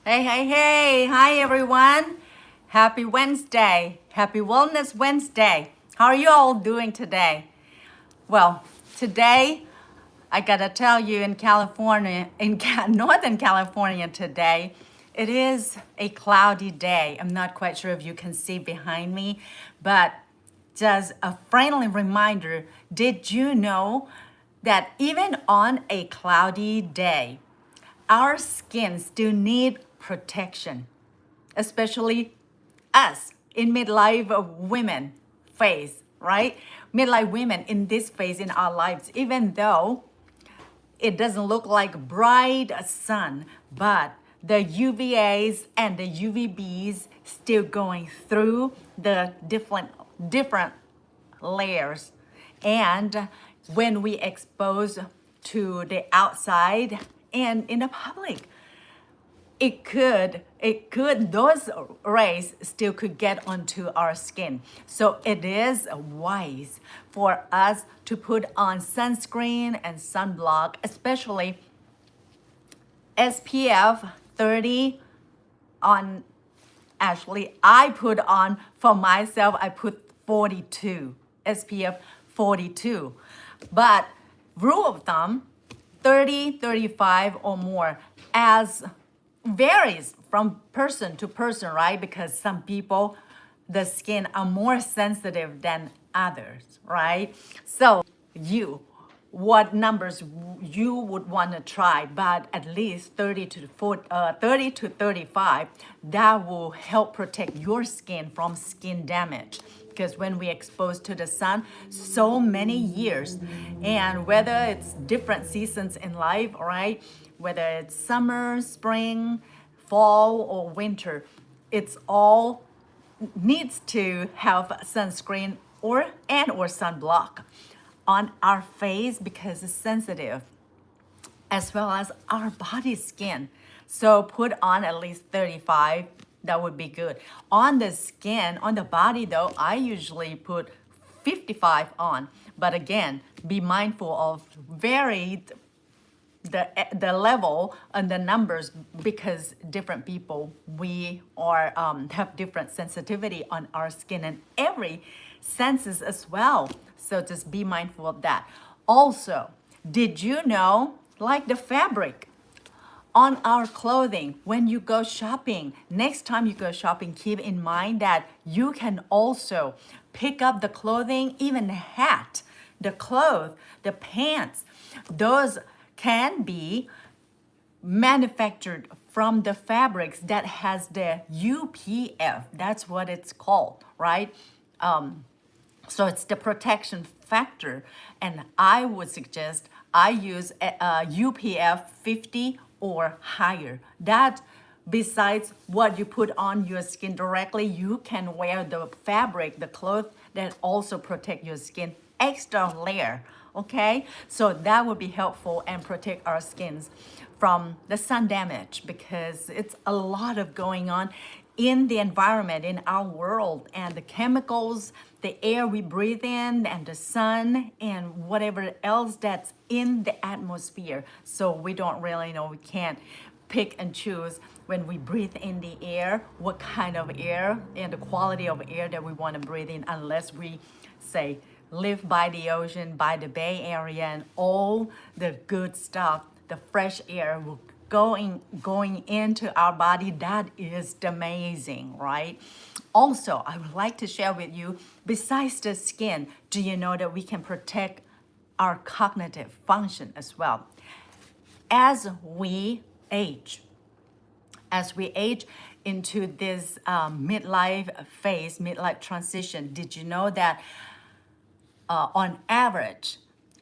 Hey, hey, hey. Hi, everyone. Happy Wednesday. Happy Wellness Wednesday. How are you all doing today? Well, today, I gotta tell you in California, Northern California today, it is a cloudy day. I'm not quite sure if you can see behind me, but just a friendly reminder, did you know that even on a cloudy day, our skin still need protection, especially us in midlife women phase, right? Midlife women in this phase in our lives, even though it doesn't look like bright sun, but the UVAs and the UVBs still going through the different layers. And when we expose to the outside and in the public, those rays still could get onto our skin. So it is wise for us to put on sunscreen and sunblock, especially SPF 30 on. Actually, I put on for myself, I put 42, SPF 42. But rule of thumb, 30, 35 or more, as varies from person to person, right? Because some people, the skin are more sensitive than others, right? So you, what numbers you would want to try, but at least 30 to 35, that will help protect your skin from skin damage. Because when we expose to the sun so many years, and whether it's different seasons in life, right? Whether it's summer, spring, fall, or winter, it's all needs to have sunscreen or sunblock on our face because it's sensitive, as well as our body skin. So put on at least 35, that would be good. On the skin, on the body though, I usually put 55 on. But again, be mindful of varied the level and the numbers, because different people, we are have different sensitivity on our skin and every senses as well. So just be mindful of that. Also, did you know, like the fabric on our clothing, when you go shopping, next time you go shopping, keep in mind that you can also pick up the clothing, even the hat, the clothes, the pants. Those can be manufactured from the fabrics that has the UPF. That's what it's called, right? So it's the protection factor. And I would suggest I use a UPF 50 or higher. That, besides what you put on your skin directly, you can wear the fabric, the cloth that also protect your skin, extra layer. Okay, so that would be helpful and protect our skins from the sun damage, because it's a lot of going on in the environment, in our world, and the chemicals, the air we breathe in, and the sun, and whatever else that's in the atmosphere. So we don't really know, we can't pick and choose when we breathe in the air, what kind of air and the quality of air that we want to breathe in, unless we say live by the ocean, by the Bay Area, and all the good stuff, the fresh air will going into our body. That is amazing, right? Also, I would like to share with you, besides the skin, do you know that we can protect our cognitive function as well? As we age, as we age into this midlife phase, midlife transition, did you know that on average,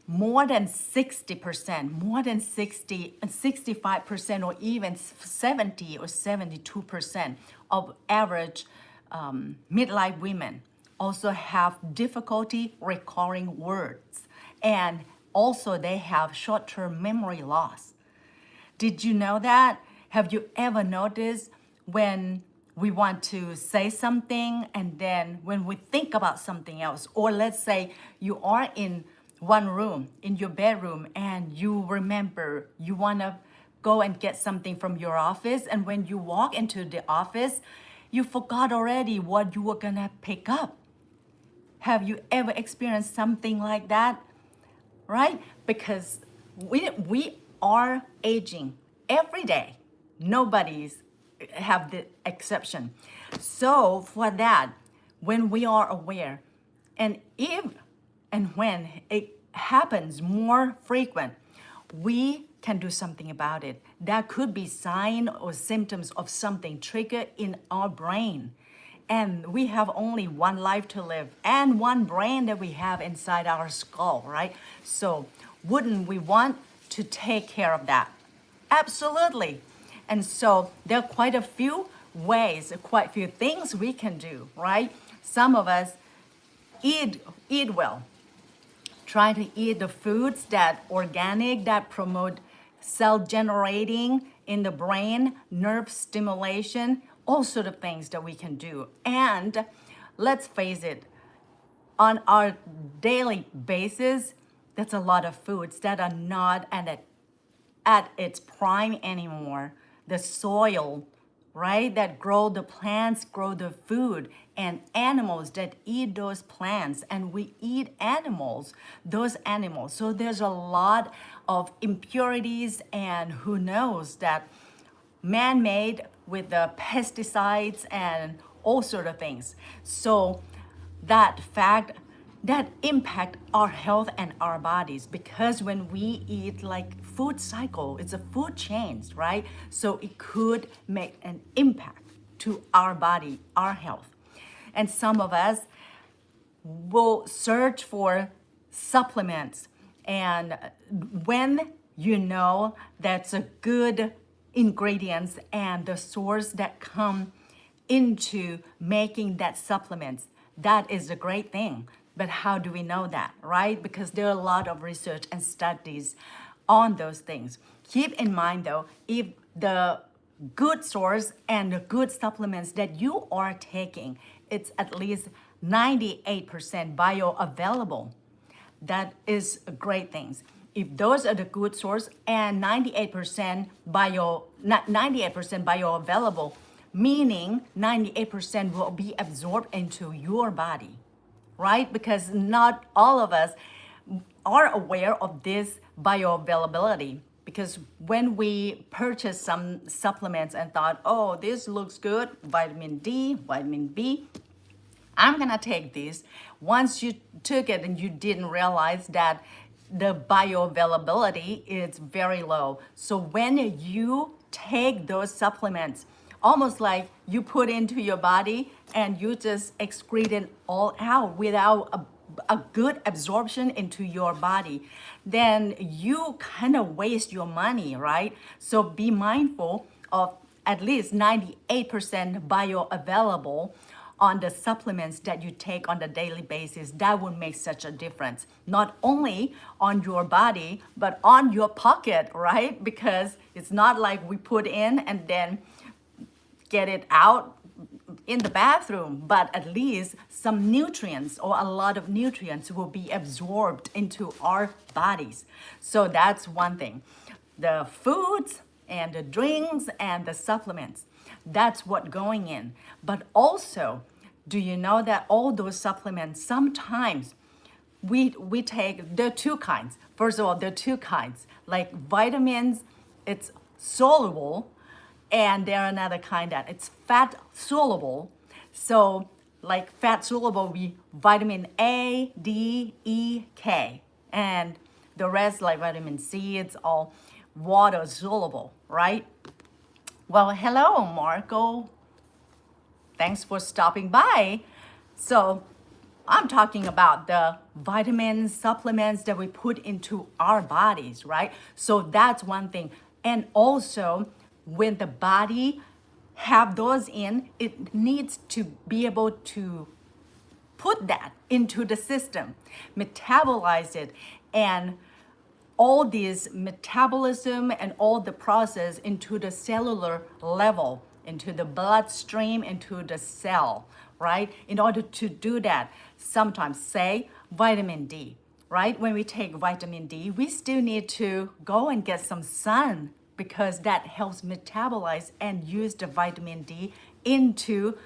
more than 60%, more than 60 and 65%, or even 70 or 72% of average midlife women also have difficulty recalling words. And also they have short-term memory loss. Did you know that? Have you ever noticed when we want to say something, and then when we think about something else, or let's say you are in one room, in your bedroom, and you remember you want to go and get something from your office, and when you walk into the office, you forgot already what you were gonna pick up. Have you ever experienced something like that? Right? Because we are aging every day. Nobody's have the exception. So for that, when we are aware, and if and when it happens more frequent, we can do something about it. That could be sign or symptoms of something triggered in our brain. And we have only one life to live and one brain that we have inside our skull, right? So wouldn't we want to take care of that? Absolutely. And so there are quite a few ways, quite a few things we can do, right? Some of us eat well. Try to eat the foods that organic, that promote cell generating in the brain, nerve stimulation, all sort of things that we can do. And let's face it, on our daily basis, that's a lot of foods that are not at its prime anymore. The soil, right, that grow the plants, grow the food, and animals that eat those plants, and we eat animals, those animals. So there's a lot of impurities, and who knows that man-made with the pesticides and all sort of things. So that fact that impact our health and our bodies, because when we eat, like food cycle, it's a food chain, right? So it could make an impact to our body, our health. And some of us will search for supplements, and when you know that's a good ingredients and the source that come into making that supplements, that is a great thing. But how do we know that, right? Because there are a lot of research and studies on those things. Keep in mind though, if the good source and the good supplements that you are taking, it's at least 98% bioavailable. That is a great thing. If those are the good source and 98% bioavailable, meaning 98% will be absorbed into your body, right? Because not all of us are aware of this bioavailability. Because when we purchase some supplements and thought, oh, this looks good, vitamin D, vitamin B, I'm gonna take this. Once you took it and you didn't realize that the bioavailability is very low. So when you take those supplements, almost like you put into your body and you just excrete it all out without a good absorption into your body, then you kind of waste your money, right? So be mindful of at least 98% bioavailable on the supplements that you take on the daily basis. That would make such a difference, not only on your body, but on your pocket, right? Because it's not like we put in and then get it out in the bathroom, but at least some nutrients or a lot of nutrients will be absorbed into our bodies. So that's one thing. The foods and the drinks and the supplements, that's what going in. But also, do you know that all those supplements, sometimes we take, there are two kinds. First of all, there are two kinds. Like vitamins, it's soluble, and there are another kind that it's fat soluble. So like fat soluble, we vitamin A, D, E, K, and the rest like vitamin C, it's all water soluble, right? Well, hello, Marco. Thanks for stopping by. So I'm talking about the vitamins, supplements that we put into our bodies, right? So that's one thing. And also, when the body have those in, it needs to be able to put that into the system, metabolize it, and all this metabolism and all the process into the cellular level, into the bloodstream, into the cell, right? In order to do that, sometimes say vitamin D, right? When we take vitamin D, we still need to go and get some sun because that helps metabolize and use the vitamin D into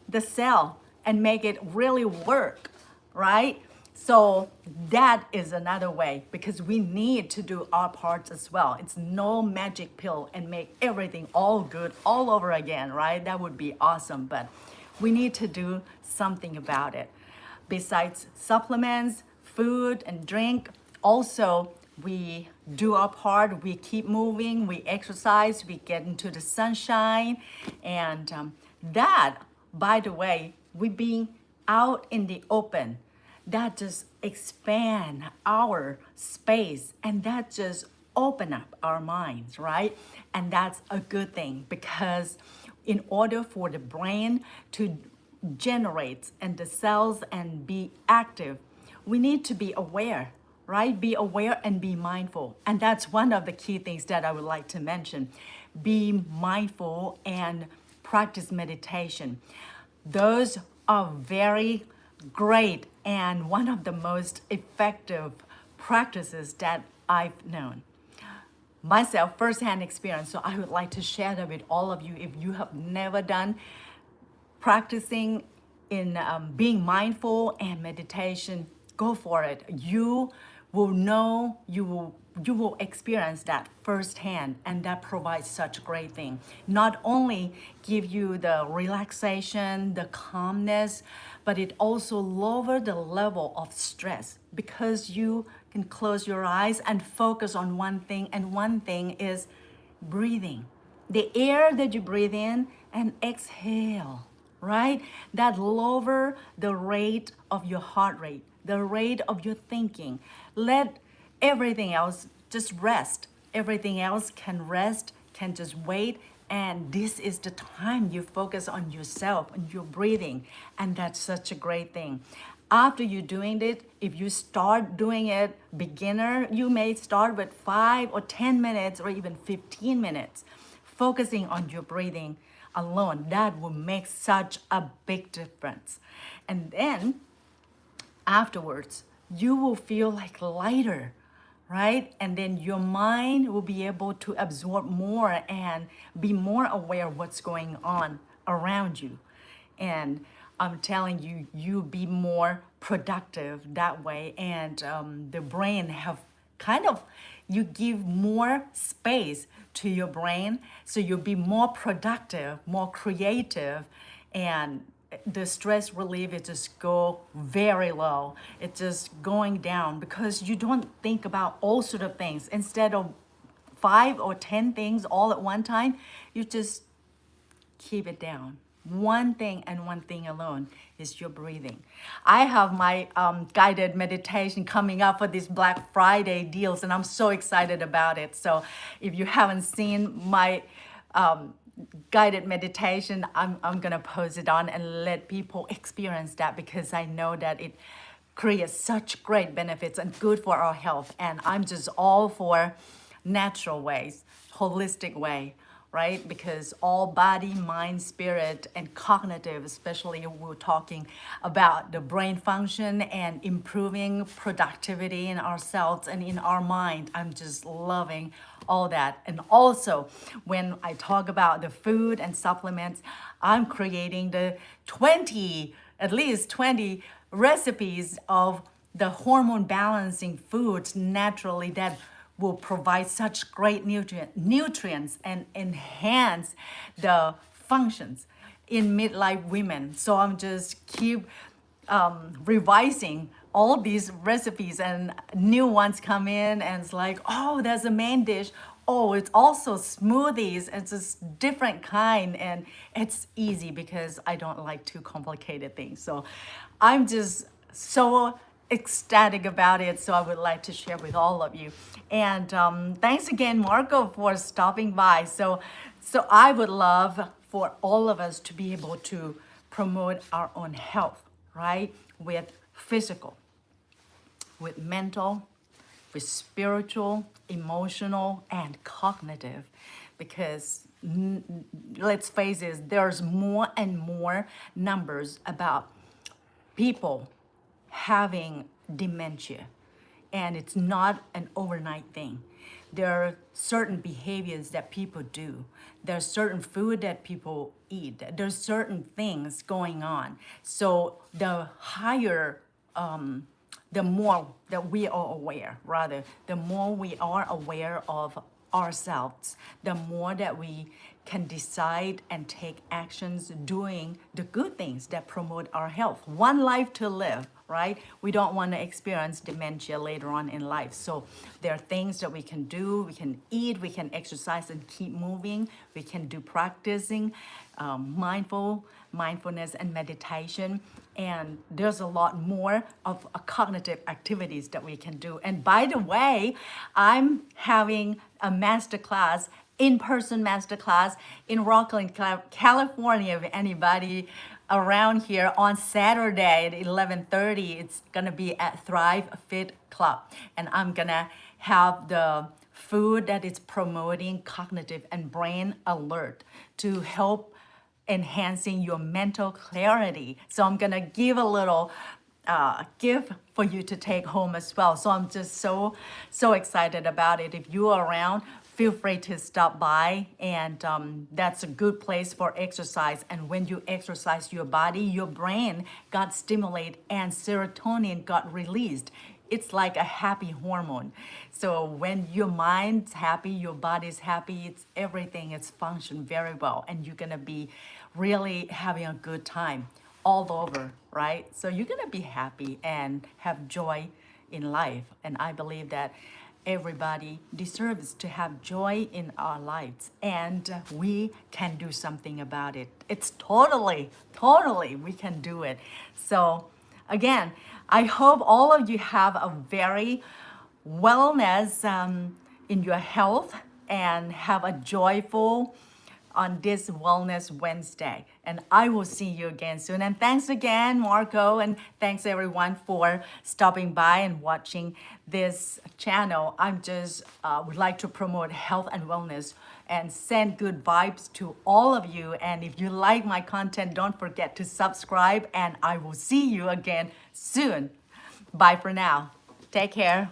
the cell and make it really work, right? So that is another way, because we need to do our parts as well. It's no magic pill and make everything all good all over again, right? That would be awesome, but we need to do something about it. Besides supplements, food and drink, also we do our part, we keep moving, we exercise, we get into the sunshine, and that, by the way, we being out in the open, that just expand our space, and that just open up our minds, right? And that's a good thing, because in order for the brain to generate and the cells and be active, we need to be aware, right? Be aware and be mindful. And that's one of the key things that I would like to mention. Be mindful and practice meditation. Those are very great and one of the most effective practices that I've known. Myself, firsthand experience, so I would like to share that with all of you. If you have never done practicing in being mindful and meditation, go for it. You will know, you will experience that firsthand, and that provides such great thing. Not only give you the relaxation, the calmness, but it also lower the level of stress, because you can close your eyes and focus on one thing, and one thing is breathing. The air that you breathe in and exhale, right? That lower the rate of your heart rate, the rate of your thinking. Let everything else just rest. Everything else can rest, can just wait. And this is the time you focus on yourself and your breathing. And that's such a great thing. After you're doing it, if you start doing it beginner, you may start with 5 or 10 minutes or even 15 minutes, focusing on your breathing alone. That will make such a big difference. And then afterwards, you will feel like lighter, right? And then your mind will be able to absorb more and be more aware of what's going on around you. And I'm telling you, you'll be more productive that way. And the brain have kind of, you give more space to your brain, so you'll be more productive, more creative, and the stress relief, it just go very low. It's just going down, because you don't think about all sort of things. Instead of 5 or 10 things all at one time, you just keep it down. One thing and one thing alone is your breathing. I have my guided meditation coming up for these Black Friday deals, and I'm so excited about it. So if you haven't seen my guided meditation, I'm gonna post it on and let people experience that, because I know that it creates such great benefits and good for our health. And I'm just all for natural ways, holistic way, right? Because all body, mind, spirit, and cognitive, especially we're talking about the brain function and improving productivity in ourselves and in our mind. I'm just loving all that. And also, when I talk about the food and supplements, I'm creating the at least 20 recipes of the hormone balancing foods naturally that will provide such great nutrients and enhance the functions in midlife women. So I'm just keep revising all these recipes, and new ones come in, and it's like, oh, there's a main dish. Oh, it's also smoothies. It's just different kind, and it's easy because I don't like too complicated things. So I'm just so ecstatic about it, so I would like to share with all of you. And thanks again, Marco, for stopping by. So I would love for all of us to be able to promote our own health, right? With physical, with mental, with spiritual, emotional, and cognitive. Because let's face it, there's more and more numbers about people having dementia, and it's not an overnight thing. there are certain behaviors that people do. There's certain food that people eat. There's certain things going on. So the higher, the more that we are aware, rather, the more we are aware of ourselves, the more that we can decide and take actions doing the good things that promote our health. One life to live, right? We don't want to experience dementia later on in life. So there are things that we can do. We can eat, we can exercise and keep moving. We can do practicing mindfulness and meditation. And there's a lot more of cognitive activities that we can do. And by the way, I'm having a masterclass, in-person masterclass in Rockland, California. If anybody around here on Saturday at 11:30, it's gonna be at Thrive Fit Club. And I'm gonna have the food that is promoting cognitive and brain alert to help enhancing your mental clarity. So I'm gonna give a little gift for you to take home as well. So I'm just so excited about it. If you are around, feel free to stop by, and that's a good place for exercise. And when you exercise your body, your brain got stimulated and serotonin got released. It's like a happy hormone. So when your mind's happy, your body's happy, it's everything is function very well, and you're gonna be really having a good time all over, right? So you're gonna be happy and have joy in life. And I believe that everybody deserves to have joy in our lives, and we can do something about it. It's totally, we can do it. So again, I hope all of you have a very wellness in your health and have a joyful on this Wellness Wednesday. And I will see you again soon. And thanks again, Marco, and thanks everyone for stopping by and watching this channel. I'm just would like to promote health and wellness and send good vibes to all of you. And if you like my content, don't forget to subscribe, and I will see you again soon. Bye for now. Take care.